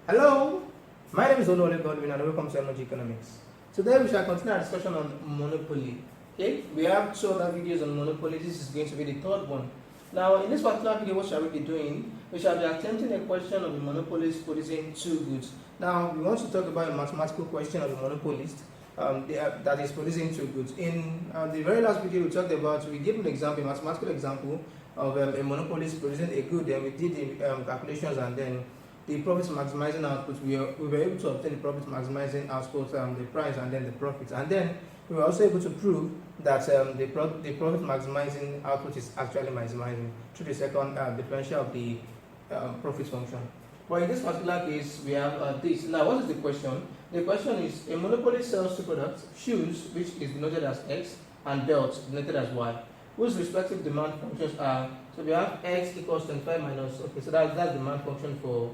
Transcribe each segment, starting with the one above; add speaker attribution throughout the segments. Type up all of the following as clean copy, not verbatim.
Speaker 1: Hello, my name is Olole Godwin and welcome to MOG Economics. Today we shall continue our discussion on monopoly. Okay, we have two other videos on monopoly. This is going to be the third one. Now, in this particular video, what shall we be doing? We shall be attempting a question of a monopolist producing two goods. Now, we want to talk about a mathematical question of a monopolist that is producing two goods. In the very last video, we gave an example, a mathematical example of a monopolist producing a good, and we did the calculations, and then the profit maximizing output, we were able to obtain the profit maximizing output, the price, and then the profit. And then we were also able to prove that the profit maximizing output is actually maximizing through the second differential of the profit function. But in this particular case, we have this. Now, what is the question? The question is, a monopoly sells two products, shoes, which is denoted as X, and belts, denoted as Y, whose respective demand functions are, so we have X equals 25 minus, okay, so that's the demand function for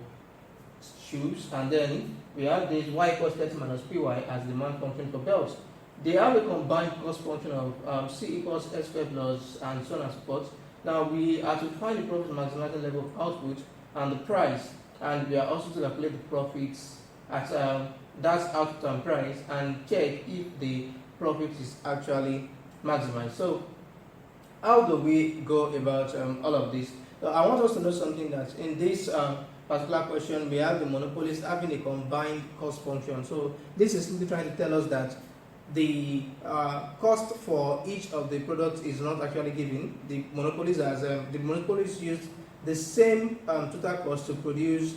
Speaker 1: shoes, and then we have this Y equals 30 minus PY as the demand function for belts. They have a combined cost function of C equals S squared plus and so on and so forth. Now we are to find the profit maximizing level of output and the price, and we are also to calculate the profits at that's output and price, and check if the profit is actually maximized. So how do we go about all of this? So I want us to know something, that in this particular question, we have the monopolist having a combined cost function. So this is simply trying to tell us that the cost for each of the products is not actually given. The monopolist used the same total cost to produce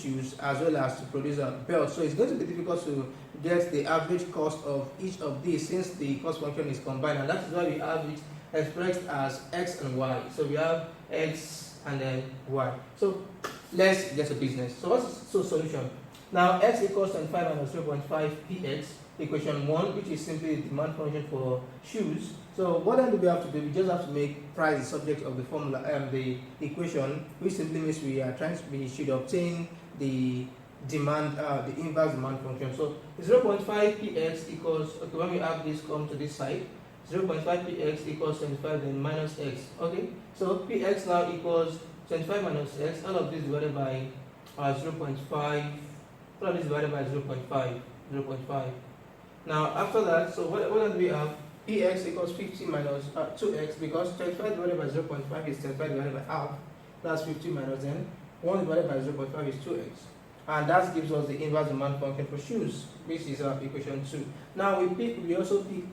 Speaker 1: shoes as well as to produce belts. So it's going to be difficult to get the average cost of each of these, since the cost function is combined, and that is why we have it expressed as X and Y. So we have X and then Y. So let's get to business. So what's the solution? Now X equals 25 minus 0.5 px, equation 1, which is simply the demand function for shoes. So what then do we have to do? We just have to make price the subject of the formula, the equation, which simply means we should obtain the demand, the inverse demand function. So 0.5 px equals, okay, when we have this come to this side, 0.5 px equals 25 then minus x. Okay, so px now equals 25 minus x, all of this divided by 0.5, all of this divided by 0.5. Now after that, so what do we have? Px equals 50 minus 2x, because 25 divided by 0.5 is 25 divided by half, that's 50 minus then 1 divided by 0.5 is 2x. And that gives us the inverse demand function for shoes, which is equation 2. Now we also pick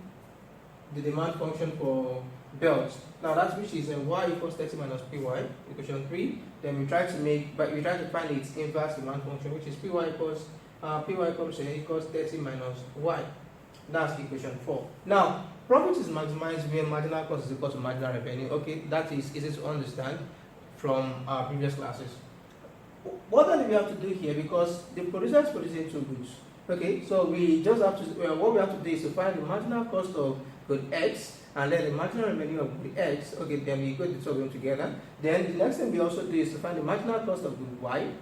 Speaker 1: the demand function for belts. Now that which is Y equals 30 minus py, equation 3. Then we try to find its inverse demand function, which is py equals 30 minus y. That's equation 4. Now profit is maximized when marginal cost is equal to marginal revenue. Okay, that is easy to understand from our previous classes. What then do we have to do here? Because the producer is producing two goods. Okay, so we just have to what we have to do is to find the marginal cost of good X and then the marginal revenue of good X. Okay, then we equate the two of them together. Then the next thing we also do is to find the marginal cost of good Y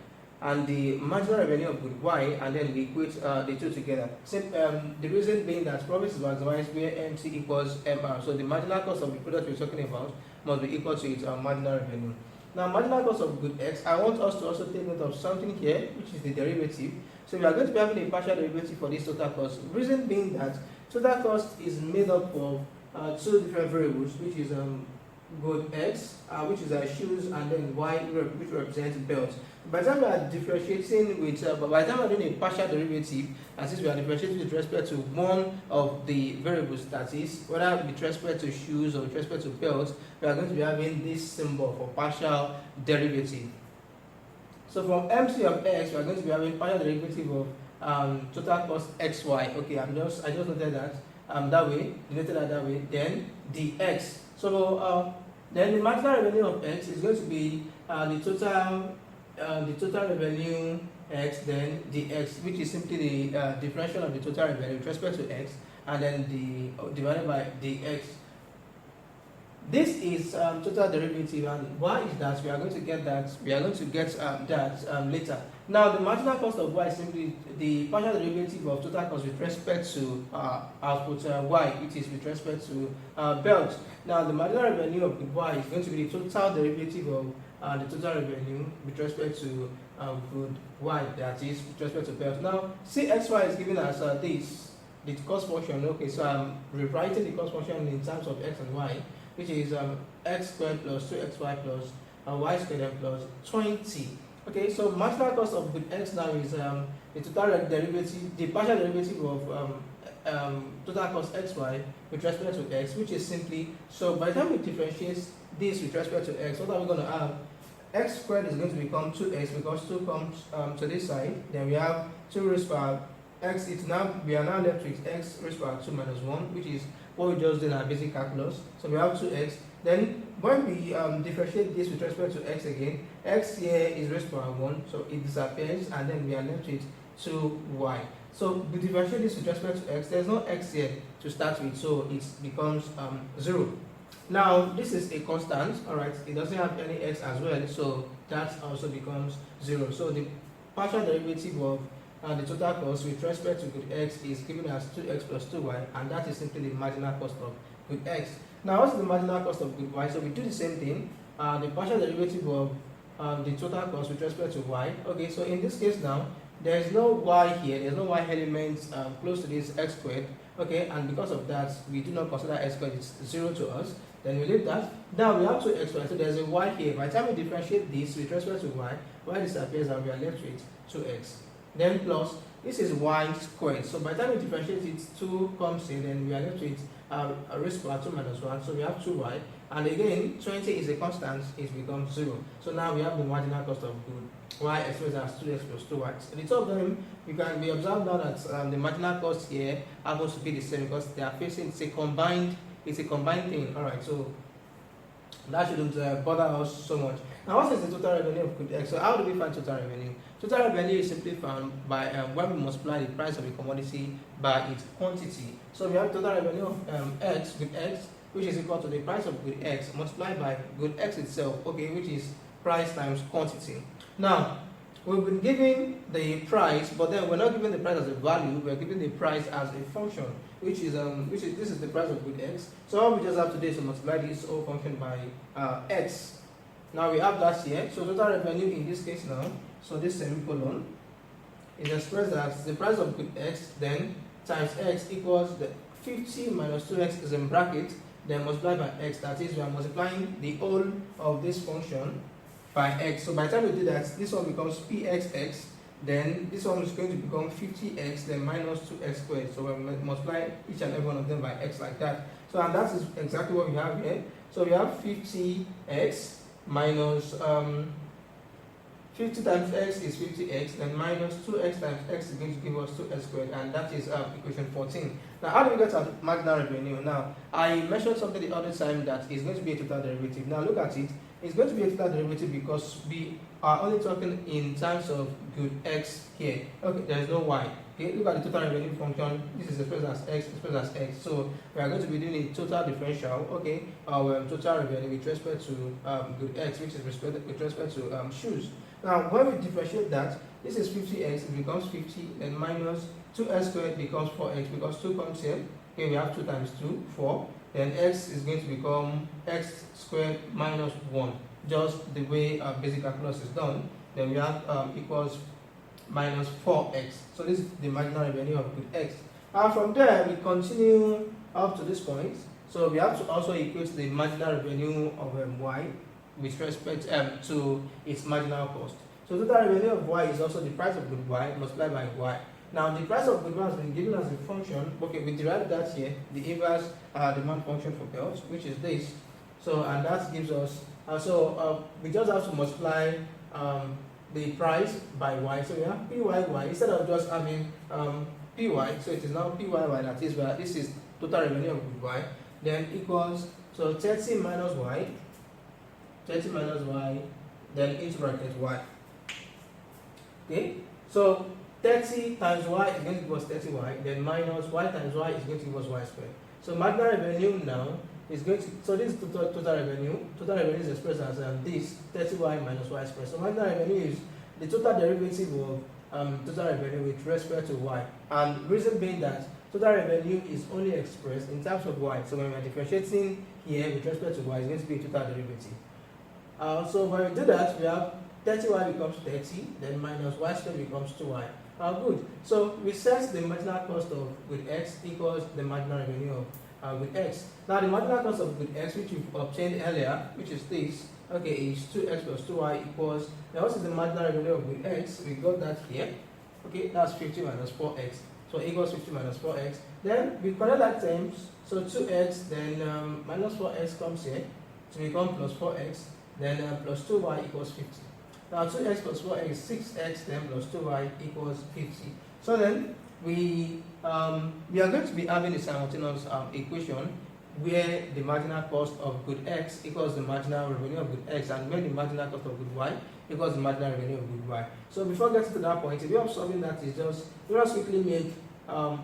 Speaker 1: and the marginal revenue of good Y, and then we equate the two together. The reason being that profit is maximized where MC equals MR. So the marginal cost of the product we're talking about must be equal to its marginal revenue. Now marginal cost of good X, I want us to also take note of something here, which is the derivative. So we are going to be having a partial derivative for this total cost. The reason being that total cost is made up of two different variables, which is good X, which is shoes, and then Y, which represents belts. By the time we are differentiating with, by the time we are doing a partial derivative, and since we are differentiating with respect to one of the variables, that is, whether with respect to shoes or with respect to belts, we are going to be having this symbol for partial derivative. So from MC of X, we are going to be having partial derivative of total cost XY. Okay, I just noted that that way, denoted that way. Then dx. So then the marginal revenue of X is going to be the total revenue X, then dx, which is simply the differential of the total revenue with respect to X, and then the divided by dx. This is total derivative, and why is that? We are going to get that. Later. Now the marginal cost of y is simply the partial derivative of total cost with respect to output y, which is with respect to belt. Now the marginal revenue of y is going to be the total derivative of the total revenue with respect to good y, that is with respect to payout. Now, CXY is given as this, the cost function. Okay, so I'm rewriting the cost function in terms of x and y, which is x squared plus 2xy plus y squared and plus 20. Okay, so marginal cost of good x now is the total derivative, the partial derivative of total cost xy with respect to x, which is simply, so by the time we differentiate this with respect to x, what are we going to have? X squared is going to become 2x because 2 comes to this side. Then we have 2 raised by x. We are now left with x raised by 2 minus 1, which is what we just did in our basic calculus. So we have 2x. Then when we differentiate this with respect to x again, x here is raised by 1, so it disappears, and then we are left with 2y. So we differentiate this with respect to x. There's no x here to start with, so it becomes 0. Now this is a constant, alright, it doesn't have any x as well, so that also becomes 0. So the partial derivative of the total cost with respect to good x is given as 2x plus 2y, and that is simply the marginal cost of good x. Now what's the marginal cost of good y? So we do the same thing, the partial derivative of the total cost with respect to y. Okay, so in this case now, there is no y here, there's no y elements close to this x squared. Okay, and because of that, we do not consider x squared is 0 to us. Then we leave that. Now we have 2xy, so there's a y here. By the time we differentiate this with respect to y disappears and we are left with 2x. Then plus, this is y squared. So by the time we differentiate it, 2 comes in, and we are left with a raised by 2 minus 1. So we have 2y. And again, 20 is a constant, it becomes 0. So now we have the marginal cost of good y expressed as 2x plus 2y. So the two of them, we observe now that the marginal cost here happens to be the same because they are facing, it's a combined thing. Alright, so that shouldn't bother us so much. Now what is the total revenue of good x? So how do we find total revenue? Total revenue is simply found by when we multiply the price of a commodity by its quantity. So we have total revenue of x, good x, which is equal to the price of good x multiplied by good x itself, okay, which is price times quantity. Now, we've been given the price, but then we're not given the price as a value, we're given the price as a function, which is this is the price of good x. So all we just have to do is to multiply this whole function by x. Now we have that here. So total revenue in this case now, so this semicolon is expressed as the price of good x, then times x equals the 50 minus 2x is in bracket, then multiplied by x. That is, we are multiplying the whole of this function by x. So by the time we do that, this one becomes pxx, then this one is going to become 50x, then minus 2x squared. So we multiply each and every one of them by x like that. So and that is exactly what we have here. So we have 50x minus 50 times x is 50x, then minus 2x times x is going to give us 2x squared, and that is equation 14. Now, how do we get our marginal revenue? Now, I mentioned something the other time that is going to be a total derivative. Now, look at it. It's going to be a total derivative because we are only talking in terms of good x here. Okay, there is no y. Okay, look at the total revenue function. This is expressed as x, expressed as x. So we are going to be doing a total differential. Okay, our total revenue with respect to good x, which is with respect to shoes. Now, when we differentiate that, this is 50x, it becomes 50, then minus 2x squared becomes 4x because 2 comes here. Okay, we have 2 times 2, 4. Then x is going to become x squared minus 1, just the way basic calculus is done. Then we have equals minus 4x. So this is the marginal revenue of good x. And from there, we continue up to this point. So we have to also equate the marginal revenue of y with respect to its marginal cost. So total revenue of y is also the price of good y multiplied by y. Now the price of good y has been given as a function. Okay, we derived that here, the inverse demand function for belts, which is this. So and that gives us we just have to multiply the price by y. So we have pyy instead of just having py. So it is now pyy, that is where this is total revenue of good y. Then equals 30 minus y. 30 minus y, then into bracket y. Okay, so 30 times y is going to give us 30y, then minus y times y is going to give us y squared. So marginal revenue now is going to, so this is total revenue. Total revenue is expressed as this 30y minus y squared. So marginal revenue is the total derivative of total revenue with respect to y. And reason being that total revenue is only expressed in terms of y. So when we are differentiating here with respect to y, it's going to be a total derivative. So when we do that, we have 30y becomes 30, then minus y squared becomes 2y. Good. So we set the marginal cost of good x equals the marginal revenue of good x. Now the marginal cost of good x, which we obtained earlier, which is this, okay, is 2x plus 2y equals, now what is the marginal revenue of good x? We got that here. Okay, that's 50 minus 4x. So equals 50 minus 4x. Then we connect that terms. So 2x, then minus 4x comes here to become plus 4x, then plus 2y equals 50. Now 2x plus 4x is 6x, then plus 2y equals 50. So then we are going to be having a simultaneous equation where the marginal cost of good x equals the marginal revenue of good x, and where the marginal cost of good y equals the marginal revenue of good y. So before getting to that point, if you're solving that, is just quickly make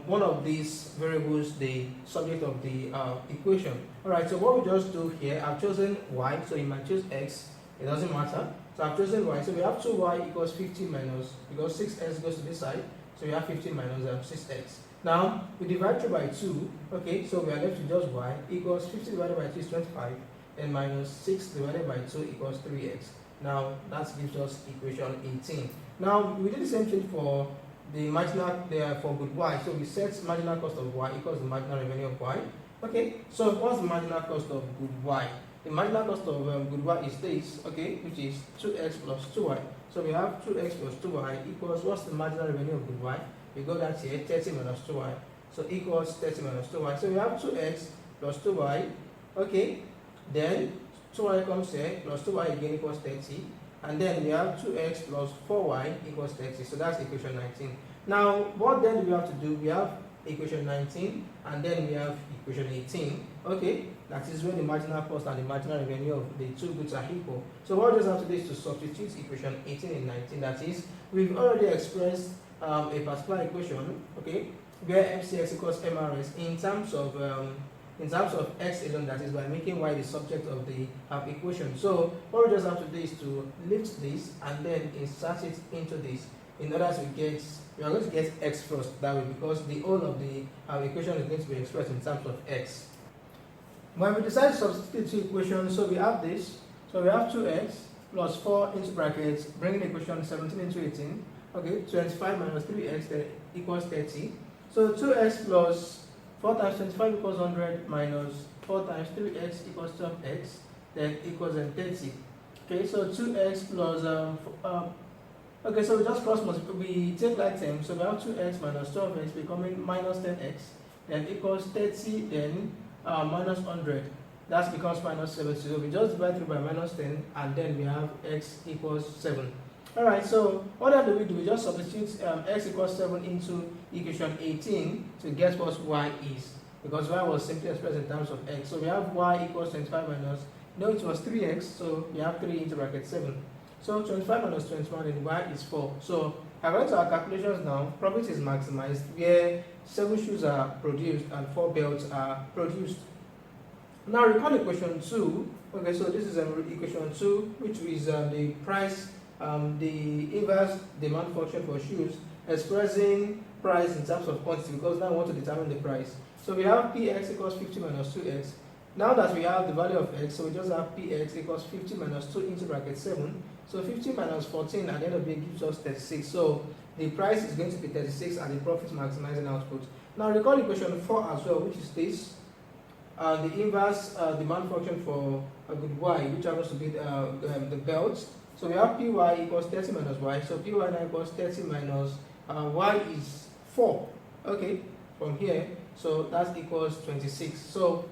Speaker 1: one of these variables the subject of the equation. Alright, so what we just do here, I've chosen y, so you might choose x, it doesn't matter. So I've chosen y, so we have 2y equals 50 minus, because 6x goes to this side, so we have 50 minus 6x. Now, we divide through by 2, okay, so we are left with just y equals 50 divided by 2 is 25, and minus 6 divided by 2 equals 3x. Now, that gives us equation 18. Now, we did the same thing for the marginal for good y, so we set marginal cost of y equals the marginal revenue of y. Okay, so what's the marginal cost of good y? The marginal cost of good y is this, okay, which is 2x plus 2y. So we have 2x plus 2y equals, what's the marginal revenue of good y? We got that here, 30 minus 2y. So equals 30 minus 2y. So we have 2x plus 2y, okay, then 2y comes here, plus 2y again equals 30. And then we have 2x plus 4y equals 30. So that's equation 19. Now, what then do we have to do? We have equation 19, and then we have equation 18. Okay, that is where the marginal cost and the marginal revenue of the two goods are equal. So what we just have to do is to substitute equation 18 and 19. That is, we've already expressed a particular equation, okay, where MCX equals MRS in terms of x alone, that is by making y the subject of the equation. So what we just have to do is to lift this and then insert it into this in order to get, we are going to get x first that way, because the whole of the equation is going to be expressed in terms of x. When we decide to substitute two equations, so we have this, so we have 2x plus 4 into brackets, bringing equation 17 into 18, okay, 25 minus 3x then equals 30. So 2x plus 4 times 25 equals 100 minus 4 times 3x equals 12x, then equals 30. Okay, so 2x plus, okay, so we just cross multiply, we take that term, so we have 2x minus 12x becoming minus 10x, then equals 30, then minus 100, that becomes minus 70. So we just divide through by minus 10, and then we have x equals 7. Alright, so what do? We just substitute x equals 7 into equation 18 to get what y is, because y was simply expressed in terms of x. So we have y equals 25 minus, no, it was 3x, so we have 3 into bracket 7. So 25 minus 21 and y is 4. So according to our calculations now, profit is maximized where 7 shoes are produced and 4 belts are produced. Now recall equation 2. Okay, so this is equation 2, which is the price, the inverse demand function for shoes, expressing price in terms of quantity, because now we want to determine the price. So we have px equals 50 minus 2x. Now that we have the value of x, so we just have px equals 50 minus 2 into bracket 7. So 50 minus 14 at the end of the day gives us 36. So the price is going to be 36 and the profit maximizing output. Now recall equation 4 as well, which is this. The inverse demand function for a good y, which happens to be the belt. So we have py equals 30 minus y. So py now equals 30 minus y is 4. Okay, from here. So that equals 26. So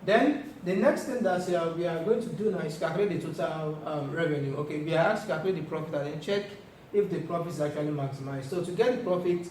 Speaker 1: then the next thing that we are going to do now is calculate the total revenue. Okay, we are asked to calculate the profit and then check if the profit is actually maximized. So to get the profit,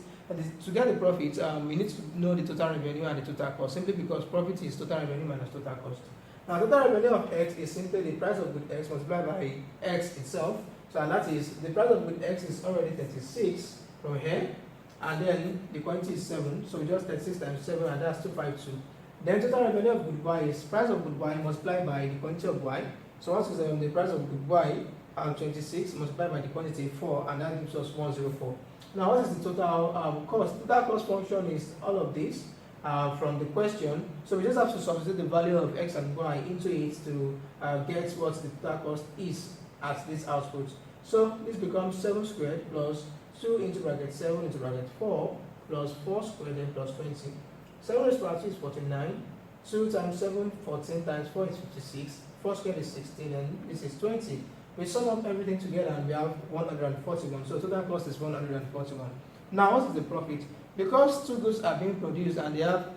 Speaker 1: we need to know the total revenue and the total cost, simply because profit is total revenue minus total cost. Now total revenue of x is simply the price of good x multiplied by x itself. So and that is, the price of good x is already 36 from here, and then the quantity is 7. So we just 36 times 7, and that's 252. Then total revenue of good y is price of good y multiplied by the quantity of y. So what is the price of good y? 26 multiplied by the quantity 4, and that gives us 104. Now what is the total cost? Total cost function is all of this. from the question. So we just have to substitute the value of x and y into it to get what the total cost is at this output. So this becomes 7 squared plus 2 into bracket 7 into bracket 4 plus 4 squared then plus 20. 7 raised to power 2 is 49. 2 times 7, 14 times 4 is 56. 4 squared is 16 and this is 20. We sum up everything together and we have 141. So total cost is 141. Now what is the profit? Because two goods are being produced and they have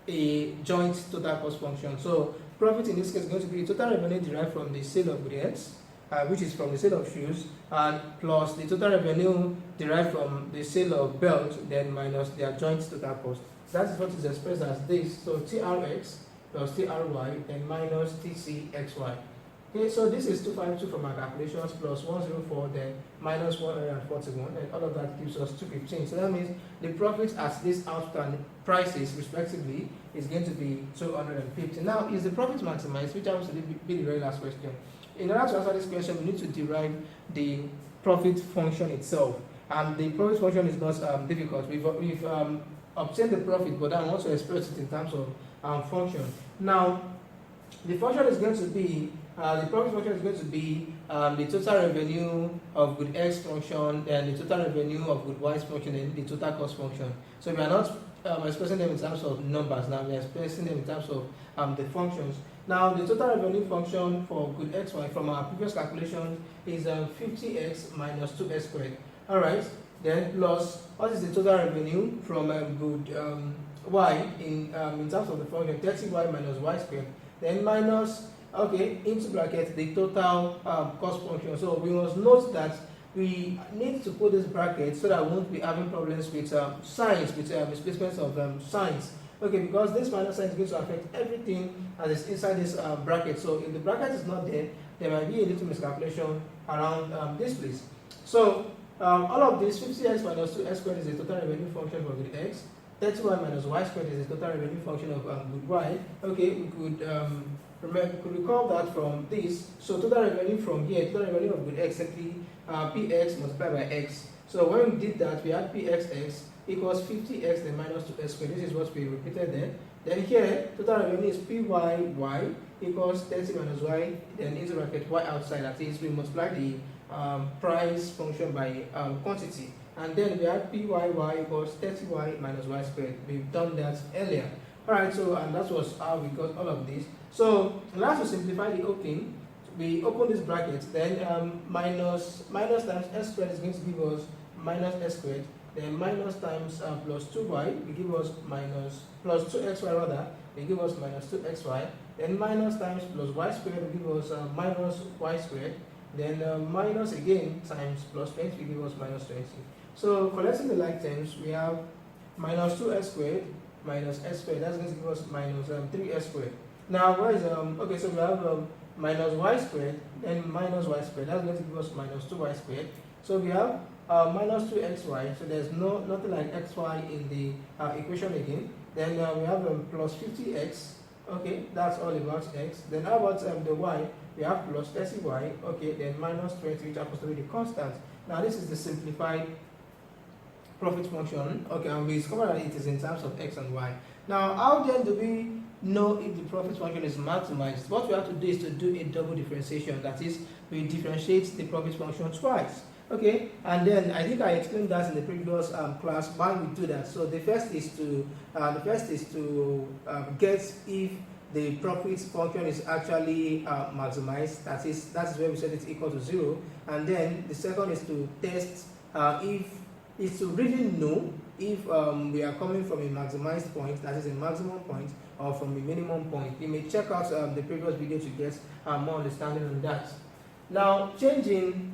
Speaker 1: a joint total cost function. So profit in this case is going to be total revenue derived from the sale of goods, which is from the sale of shoes, and plus the total revenue derived from the sale of belts, then minus their joint total cost. That is what is expressed as this. So TRX plus TRY and minus TCXY. Okay, so this is 252 from our calculations plus 104 then minus 141 and all of that gives us 215. So that means the profit at this outstanding prices respectively is going to be 250. Now is the profit maximized, which happens to be the very last question. In order to answer this question, we need to derive the profit function itself. And the profit function is not difficult. We've obtained the profit, but I want to express it in terms of function. Now, the function is going to be the profit function is going to be the total revenue of good X function and the total revenue of good Y function and the total cost function. So we are not expressing them in terms of numbers now, we are expressing them in terms of the functions. Now the total revenue function for good XY from our previous calculation is 50x minus 2x squared. Alright, then plus what is the total revenue from good Y in terms of the function 30y minus y squared, then minus into bracket the total cost function. So we must note that we need to put this bracket so that we won't be having problems with signs, with displacements of signs. Okay, because this minus sign is going to affect everything that is inside this bracket. So if the bracket is not there, there might be a little miscalculation around this place. So all of this 50x minus 2x squared is the total revenue function for good x. 30y minus y squared is the total revenue function of good y. Okay, we could recall that from this. So total revenue from here, total revenue of good x simply px multiplied by x. So when we did that, we had pxx equals 50x then minus 2x squared. This is what we repeated there. Then here, total revenue is pyy equals 30 minus y, then into bracket y outside. That is, we multiply the price function by quantity. And then we have pyy equals 30y minus y squared. We've done that earlier. Alright, so and that was how we got all of this. So now to simplify the opening, we open this bracket, then minus times s squared is going to give us minus s squared, then minus times plus 2y will give us minus plus 2xy rather, will give us minus 2xy, then minus times plus y squared will give us minus y squared, then minus again times plus 20 will give us minus 20. So collecting the like terms, we have minus 2s squared minus s squared, that's going to give us minus 3s squared. Now where is okay, so we have minus y squared, then minus y squared, that's going to give us minus 2y squared. So we have minus 2xy, so there's nothing like xy in the equation again. Then we have plus 50x, okay, that's all about x. Then how about the y? We have plus 30y, okay, then minus 20, which happens to be the constant. Now this is the simplified profit function, okay, and we discovered that it is in terms of x and y. Now how then do we know if the profit function is maximized? What we have to do is to do a double differentiation, that is, we differentiate the profit function twice. Okay, and then I think I explained that in the previous class why we do that. So the first is to get if the profit function is actually maximized. That is where we set it equal to 0. And then the second is to test to really know if we are coming from a maximized point, that is a maximum point, or from a minimum point. You may check out the previous video to get more understanding on that. Now changing.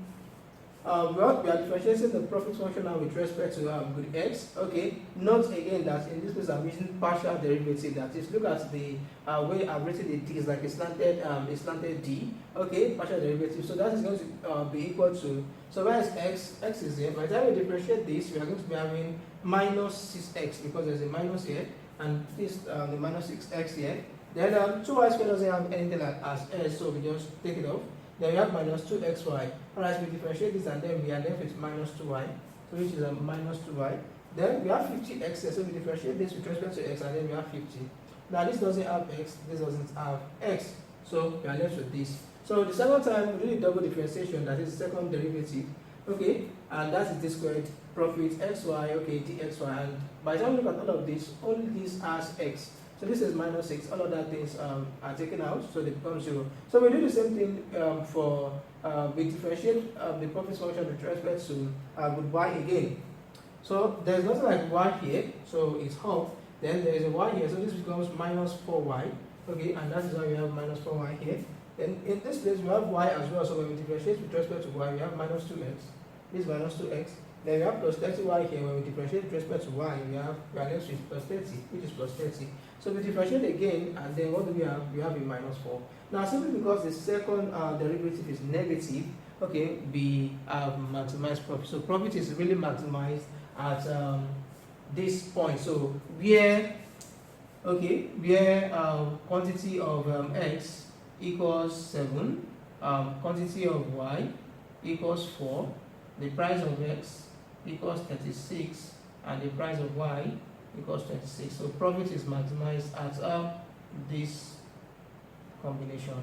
Speaker 1: We are differentiating the profit function now with respect to good x. Okay, note again that in this case I'm using partial derivative. That is, look at the way I've written the d is like a slanted d. Okay, partial derivative. So that is going to be equal to, so where is x? X is here. By the time we differentiate this, we are going to be having minus 6x because there's a minus here, and this the minus 6x here. Then 2y squared doesn't have anything like as s, so we just take it off. Then we have minus 2xy. Alright, so we differentiate this and then we are left with minus 2y, so which is a minus 2y. Then we have 50x here, so we differentiate this with respect to x, and then we have 50. Now this doesn't have x, this doesn't have x, so we are left with this. So the second time we do the double differentiation, that is the second derivative, okay, and that is this squared profit xy, okay, dxy, and by the time we look at all of this, only this has x. So this is minus 6, all other things are taken out, so they become 0. So we do the same thing we differentiate the profit function with respect to with y again. So there's nothing like y here, so it's half. Then there is a y here, so this becomes minus 4y, okay, and that is why we have minus 4y here. Then in this place we have y as well, so when we differentiate with respect to y, we have minus 2x, this is minus 2x. Then we have plus 30y here. When we differentiate with respect to y, we are left with plus 30, which is plus 30. So we differentiate again, and then what do we have? We have a minus 4. Now, simply because the second derivative is negative, okay, we have maximized profit. So profit is really maximized at this point. So where, okay, where quantity of x equals 7, quantity of y equals 4, the price of x equals 36, and the price of y equals 26. So profit is maximized at this combination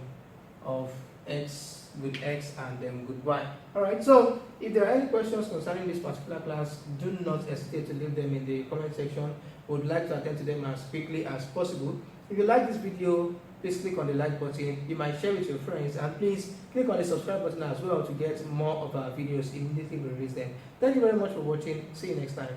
Speaker 1: of x with x and then with y. Alright, so if there are any questions concerning this particular class, do not hesitate to leave them in the comment section. We would like to attend to them as quickly as possible. If you like this video, please click on the like button. You might share with your friends, and please click on the subscribe button as well to get more of our videos immediately we release them. Thank you very much for watching. See you next time.